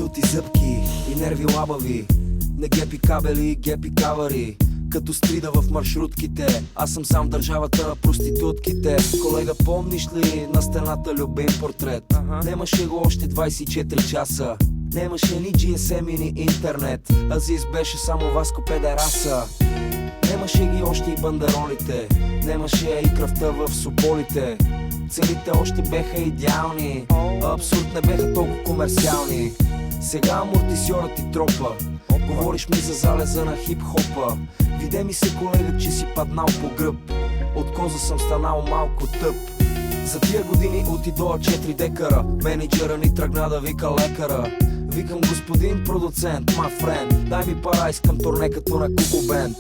жълти зъбки и нерви лабави. Не гепи кабели, гепи кавари. Като стрида в маршрутките, аз съм сам държавата на проститутките. Колега, помниш ли на стената любим портрет? Немаше го още 24 часа. Немаше ни GSM и ни интернет. Азис беше само Васко педераса. Немаше ги още и бандеролите. Немаше и кръвта в соболите. Целите още беха идеални. Абсурд не беха толкова комерциални. Сега амортисьорът ти тропа. Говориш ми за залеза на хип-хопа. Виде ми се, колега, че си паднал по гръб. От коза съм станал малко тъп. За тия години отидоа 4 декара. Менеджера ни тръгна да вика лекара. Викам: господин продуцент, my friend, дай ми пара, искам турне като на Куко Бенд.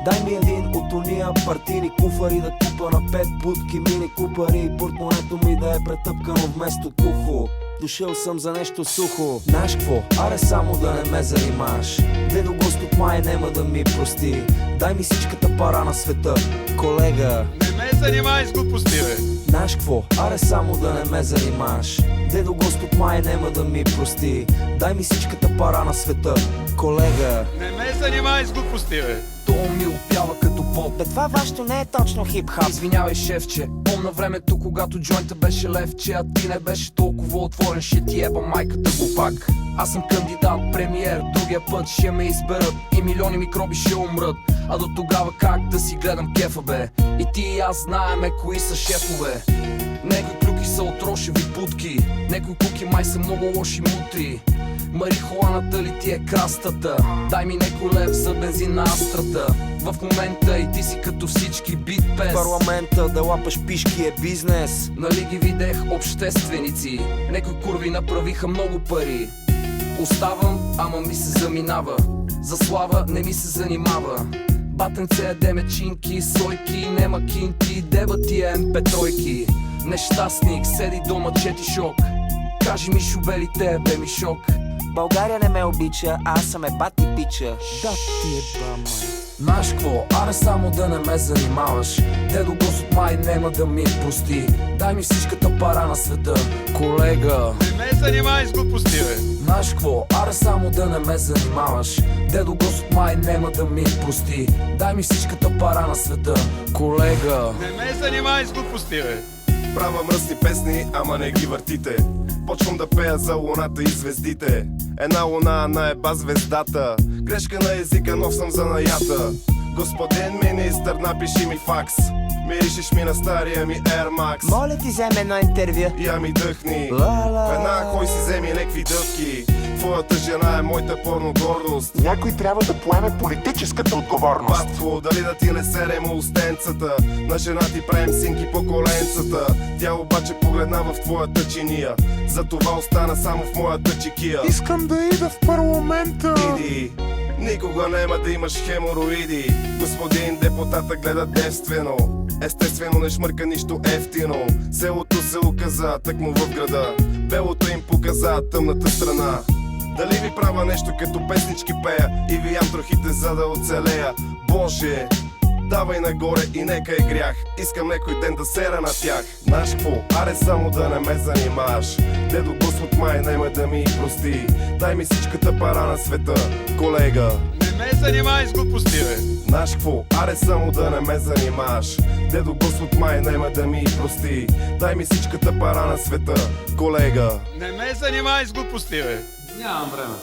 Дай ми един от уния партийни куфари да купа на 5 будки мини купари и портмонето ми да е претъпкано вместо кухо. Дошъл съм за нещо сухо. Знаеш кво? Аре само да не ме занимаш. Дедо Господ май нема да ми прости. Дай ми всичката пара на света, колега. Не ме занимай с глупости, бе. Знаеш кво? Аре само да не ме занимаш. Дедо Господ май нема да ми прости. Дай ми всичката пара на света, колега. Не ме занимай с глупости, бе. То ми отпява като поп. Бе, това вашето не е точно хип-хоп. Извинявай, шефче, помна времето, когато джойнта беше левче, а ти не беше толкова отворен. Ще ти еба майката го пак. Аз съм кандидат, премиер, другия път ще ме изберат и милиони микроби ще умрат. А до тогава как да си гледам кефа, бе? И ти и аз знаеме кои са шефове. Некои клюки са от рошеви путки, некои куки май са много лоши мутри. Марихуаната ли ти е крастата? Дай ми некой лев за бензин на астрата. В момента и ти си като всички бит пес. Парламента да лапаш пишки е бизнес. Нали ги видех общественици, некои курви направиха много пари. Оставам, ама ми се заминава. За слава не ми се занимава. Батенце яде мечинки, сойки, нема кинти, деба ти е МП3. Нещастник, седи дома, чети шок. Кажи ми шубелите, бе ми шок. България не ме обича, аз съм бати пича. Да ти е бама. Знаеш кво? Аре само да не ме занимаваш. Дедо Господ май нема да ми прости. Дай ми всичката пара на света, колега. Не ме занимай с глупости, бе. Знаеш кво? Аре само да не ме занимаваш. Дедо Господ май нема да ми прости. Дай ми всичката пара на света, колега. Не ме занимай с глупости, бе. Правя мръсни песни, ама не ги въртите. Почвам да пея за луната и звездите. Една луна наеба звездата. Грешка на езика, нов съм занаята. Господин министър, напиши ми факс. Миришиш ми на стария ми Air Max. Моля ти, вземе едно интервю. Я ми дъхни. Ла-ла. Веднага кой си вземи лекви дъвки. Твоята жена е моята порно гордост. Някой трябва да поеме политическата отговорност. Батко, дали да ти не серем устенцата. На жена ти правим синки по коленцата. Тя обаче погледна в твоята чиния. Затова остана само в моята чекия. Искам да ида в парламента. Иди, никога няма да имаш хемороиди. Господин депутата гледа девствено. Естествено не шмърка нищо ефтино. Селото се оказа тъкмо в града. Белото им показа тъмната страна. Дали ви правя нещо като песнички пея и виям трохите за да оцелея? Боже, давай нагоре и нека е грях. Искам некой ден да сера на тях. Знаеш кво? Аре само да не ме занимаш. Дедо Господ май нема да ми прости. Дай ми всичката пара на света, колега. Не ме занимай с глупости, бе. Знаеш кво? Аре само да не ме занимаш. Дедо Господ май нема да ми прости. Дай ми всичката пара на света, колега. Не ме занимай с глупости, бе. Нямам време.